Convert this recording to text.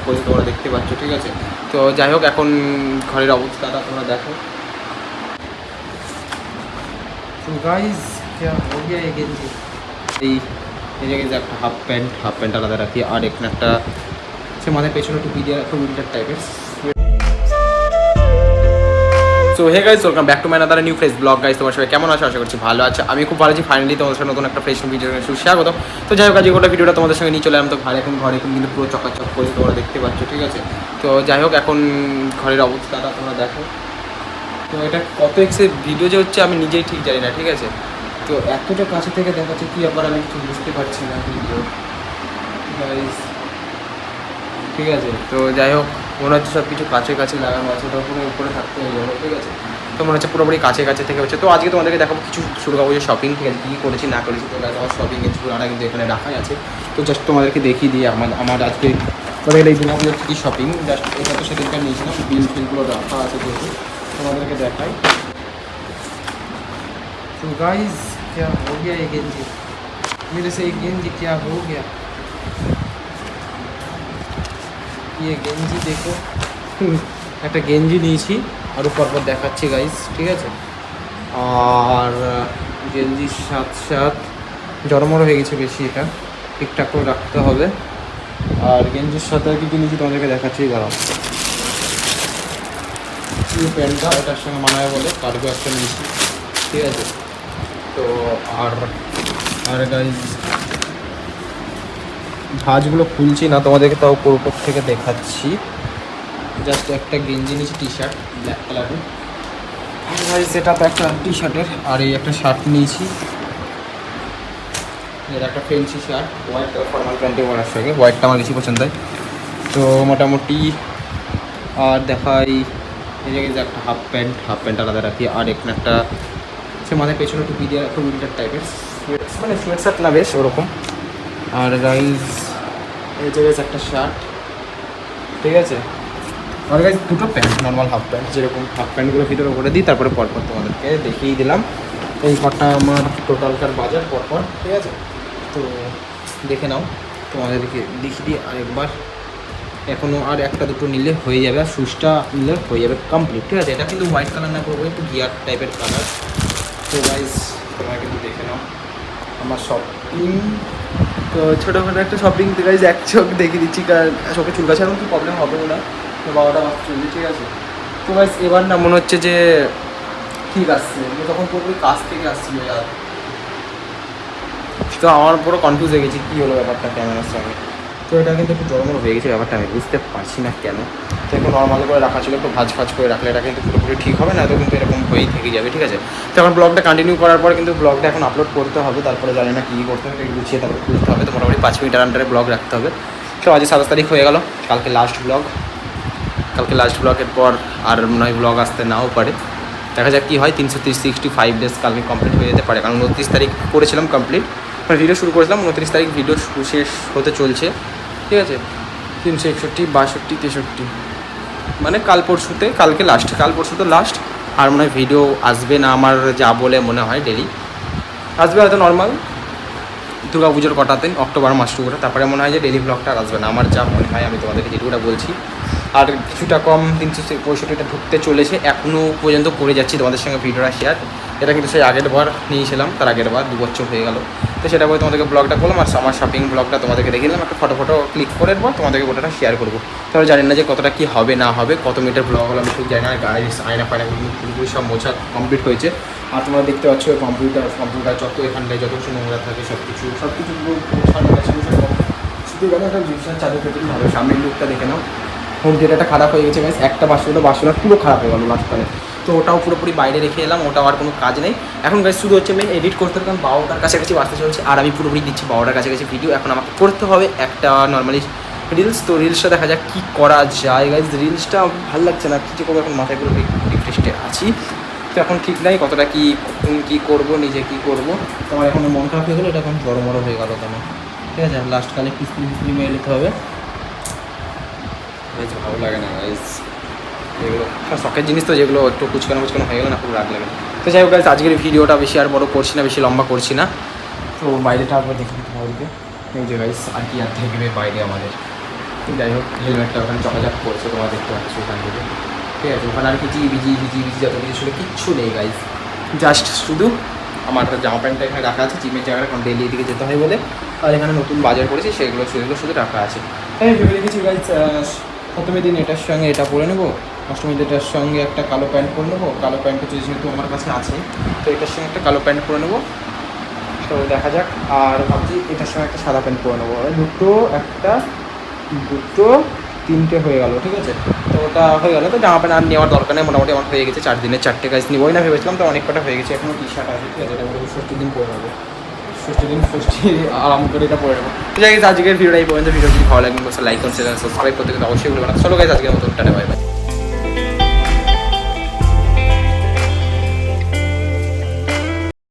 করে তোমরা দেখতে পাচ্ছ, ঠিক আছে। তো যাই হোক, এখন ঘরের অবস্থাটা তোমরা দেখো। তো গাইজ क्या हो गया ये गेंजी, এই জায়গায় যে একটা হাফ প্যান্ট আলাদা রাখি, আর এখানে একটা সে মাথায় পেছনে টুপি দিয়ে একটা উইন্টার টাইপের। So hey guys, welcome back to my another new fresh blog. Guys তোমার সবাই কেমন আছো? আশা করছি ভালো আছে। আমি খুব ভালো আছি। ফাইনালি তোমাদের সাথে নতুন একটা ফ্রেশ ভিডিও স্বাগত। তো যাই হোক, আজকে গোটা ভিডিওটা তোমাদের সঙ্গে নিয়ে চলে এলাম। তো ঘরে এখন কিন্তু পুরো চকাচক করে তোমরা দেখতে পাচ্ছ, ঠিক আছে। তো যাই হোক, এখন ঘরের অবস্থাটা তোমরা দেখো। তো এটা কত এক্সে ভিডিও যে হচ্ছে আমি নিজেই ঠিক জানি না, ঠিক আছে। তো এতটা কাছে থেকে দেখাচ্ছে কী ব্যাপার আমি কিছু বুঝতে পারছি না ভিডিও গাইস, ঠিক আছে। তো যাই হোক, মনে হচ্ছে সব কিছু কাছে কাছে লাগানো আছে, ওটা পুরো উপরে থাকতে হয়ে যাবে, ঠিক আছে। তো মনে হচ্ছে পুরোপুরি কাছে কাছে থেকে হচ্ছে। তো আজকে তোমাদেরকে দেখাবো কিছু দুর্গাপুজোর শপিং, ঠিক আছে, কী করেছি না করেছি। তো আমার শপিংয়ের ঝুলাটা কিন্তু এখানে রাখাই আছে। তো জাস্ট তোমাদেরকে দেখিয়ে দিই আমার আজকে তোমাদের এই দুর্গাপুজোর কী শপিং। জাস্ট এটা তো সেদিনটা নিয়েছিলাম, বিলগুলো রাখা আছে যেহেতু তোমাদেরকে দেখাই। तो गाइस क्या हो गया ये गेंजी, मेरे से ये गेंजी क्या हो गया, ये गेंजी देखो। একটা গেঞ্জি নিয়েছি আর পরপর দেখাচ্ছি গাইস, ঠিক আছে। আর গেঞ্জির সাথ জড়মড় হয়ে গেছে বেশি, এটা ঠিকঠাক করে রাখতে হবে। আর গেঞ্জির সাথে আর কি নিয়েছি তোমাদেরকে দেখাচ্ছি, দাঁড়াও। এই প্যান্টটা এটার সঙ্গে মানায় বলে কার্গো একটা নিয়েছি, ঠিক আছে। তো আর গাইস ভাঁজগুলো খুলছি না, তোমাদেরকে তাও উপর থেকে দেখাচ্ছি। জাস্ট একটা গেঞ্জি নিয়েছি, টি শার্ট ব্ল্যাক কালারের গাইস, এটা তো একটা টি শার্টের। আর এই একটা শার্ট নিয়েছি, এটা একটা ফেন্সি শার্ট, হোয়াইট ফর্মাল প্যান্টে পরার সঙ্গে হোয়াইটটা আমার বেশি পছন্দ হয়। তো মোটামুটি আর দেখাই, এই জায়গায় যে একটা হাফ প্যান্ট আলাদা রাখি, আর এখানে একটা সে মাথায় পেছনে টুপি দিয়ে একটা উইন্টার টাইপের মানে সোয়েট শার্ট না বেশ ওরকম। আর গাইজ এই জায়গায় একটা শার্ট, ঠিক আছে। আর গাইজ দুটো প্যান্ট, নর্মাল হাফ প্যান্ট, যেরকম হাফ প্যান্টগুলো ভিতরে করে দিই, তারপরে পরপর তোমাদেরকে দেখিয়ে দিলাম। এই কটা আমার টোটালকার বাজার পরপর, ঠিক আছে। তো দেখে নাও, তোমাদেরকে দেখিয়ে দিই আরেকবার। এখনও আর একটা দুটো নিলে হয়ে যাবে, আর শুজটা নিলে হয়ে যাবে কমপ্লিট, ঠিক আছে। এটা কিন্তু হোয়াইট কালার না, করবো একটু গিয়ার টাইপের কালার। তো গাইজ তোমরা কিন্তু দেখে নাও আমার শপিং। তো ছোটোখাটো একটা শপিং গাইজ এক চোখ দেখিয়ে দিচ্ছি, কারণ চোখে চুল গাছে এখন কি প্রবলেম হবে না। তো 12টা মাস চলছে, ঠিক আছে। তো গাইজ এবার না মনে হচ্ছে যে ঠিক আসছে, তখন পুরোপুরি কাছ থেকে আসছিল আর। তো আমার পুরো কনফিউজ হয়ে গেছি কী হলো ব্যাপারটা ক্যামেরার সঙ্গে। তো এটা কিন্তু একটু জড়মড় হয়ে গেছে ব্যাপারটা, আমি বুঝতে পারছি না কেন। তো একটু নর্মাল করে রাখা ছিল, একটু ভাজ করে রাখলে এটা কিন্তু পুরোপুরি ঠিক হবে না, তো কিন্তু এরকম হয়েই থেকে যাবে, ঠিক আছে। তো এখন ব্লগটা কন্টিনিউ করার পর কিন্তু ব্লগটা এখন আপলোড করতে হবে, তারপরে জানি না কী করতে হবে, একটু গুছিয়ে তারপরে খুলতে হবে। তো মোটামুটি 5 মিনিটের আন্ডারে ব্লগ রাখতে হবে। তো আজ 27 তারিখ হয়ে গেল, কালকে লাস্ট ব্লগের পর আর মনে হয় ব্লগ আসতে নাও পারে, দেখা যাক কী হয়। 365 ডেজ কালকে কমপ্লিট হয়ে যেতে পারে, কারণ 29 তারিখ করেছিলাম কমপ্লিট, মানে ভিডিও শুরু করেছিলাম 29 তারিখ, ভিডিও শেষ হতে চলছে, ঠিক আছে। 361, 62, 63, মানে কাল পরশু তো লাস্ট। আর মনে হয় ভিডিও আসবে না আমার, যা বলে মনে হয় ডেলি আসবে হয়তো নর্মাল দুর্গা পুজোর কটাতে, অক্টোবর মাসটুকুটা, তারপরে মনে হয় যে ডেলি ব্লগটা আসবে না, আমার যা মনে হয়, আমি তোমাদেরকে যেটুকুটা বলছি। আর কিছুটা কম 365টা ঢুকতে চলেছে, এখনও পর্যন্ত করে যাচ্ছি তোমাদের সঙ্গে ভিডিওটা শেয়ার। এটা কিন্তু সেই আগের বার নিয়েছিলাম, তার আগের বার 2 বছর হয়ে গেল। তো সেটা করে তোমাদেরকে ব্লগটা করলাম, আর আমার শপিং ব্লগটা তোমাদেরকে দেখে দিলাম, একটা ফটো ক্লিক করার পর তোমাদেরকে ওটা শেয়ার করবো। তাহলে জানি না যে কতটা কী হবে না হবে, কত মিটার ব্লগ হলো আমি ঠিক জানি না। গাড়ি আয়না পুরোপুরি সব মোছা কমপ্লিট হয়েছে। আর তোমরা দেখতে পাচ্ছ কম্পিউটার যত এখানটায় যত কিছু নোংরা থাকে সব কিছু ছাড়ানো আছে, শুধু গেলে একটা জিনিসটা চালু করতে হবে। সামনের লুকটা দেখে নাও, হোম থিয়েটারটা খারাপ হয়ে গেছে গাইস, একটা বাসনটা পুরো খারাপ হয়ে গেলো মাঝখানে। তো ওটাও পুরোপুরি বাইরে রেখে এলাম, ওটাও আর কোনো কাজ নেই এখন গাইস। শুধু হচ্ছে মেন এডিট করতে, কারণ 12টার কাছাকাছি বাসতে চলছে, আর আমি পুরোপুরি দিচ্ছি 12টার কাছাকাছি ভিডিও। এখন আমাকে করতে হবে একটা নর্মালি রিলস। তো রিলসটা দেখা যাক কী করা যায় গাইস। রিলসটা ভালো লাগছে না, কিছু করবো এখন, মাথায় পুরো রিফ্রেশে আছি। তো এখন ঠিক নাই কতটা কী করবো, নিজে কী করবো। তোমার এখন মন খারাপ হয়ে গেলো, এটা এখন বড় হয়ে গেলো কেন, ঠিক আছে। লাস্ট কালে কিস্তি মেরে নিতে হবে, বেশ ভালো লাগে না গাইজ এগুলো, শখের জিনিস তো, যেগুলো একটু কুচকানো হয়ে গেলো না, খুব রাগ লাগে। তো যাই হোক গাইজ, আজকের ভিডিওটা বেশি আর বড় করছি না, বেশি লম্বা করছি না। তো বাইরেটা একবার দেখে দিতে হবে, এই যে গাইজ আর কি আর থাকবে বাইরে আমাদের। যাই হোক হেলমেটটা ওখানে চকাচাক করছে, তোমরা দেখতে পাচ্ছ ওখান থেকে। ঠিক আছে, ওখানে আর ভিজি যত কিছু ছিল কিচ্ছু নেই গাইজ, জাস্ট শুধু আমার জামা প্যান্টটা এখানে রাখা আছে জিমের জায়গাটা, কারণ ডেলি এদিকে যেতে হয় বলে। আর এখানে নতুন বাজার করেছি সেগুলো শুধু রাখা আছে। হ্যাঁ ভেবে রেখেছি গাইজ, প্রথমে দিন এটার সঙ্গে এটা পরে নেবো, অষ্টমী এটার সঙ্গে একটা কালো প্যান্ট পরে নেবো। কালো প্যান্টটা যেহেতু আমার কাছে আছে, তো এটার সঙ্গে একটা কালো প্যান্ট পরে নেবো, তো দেখা যাক। আর ভাবছি এটার সঙ্গে একটা সাদা প্যান্ট পরে নেবো, দুটো তিনটে হয়ে গেল। ঠিক আছে, তো ওটা হয়ে গেলো, তো জামা প্যান্ট আর নেওয়ার দরকার নেই, মোটামুটি আমার হয়ে গেছে 4 দিনের 4টে কাজ নিবই না ভেবেছিলাম, তো অনেক কটা হয়ে গেছে। এখনও টি শার্ট আছে, ঠিক আছে, এটা মোটামুটি 60 দিন পরে নেবো, 60 দিন আরাম করে এটা পরে নেবো। ঠিক আছে, আজকের ভিডিওটা এই পর্যন্ত। ভিডিও যদি ভালো লাগবে লাইক, কমেন্ট, শেয়ার, সাবস্ক্রাইব করতে কিন্তু অবশ্যই ভুলবেন না। চলো গাইজ, আজকের মতো টাটা, বাই বাই।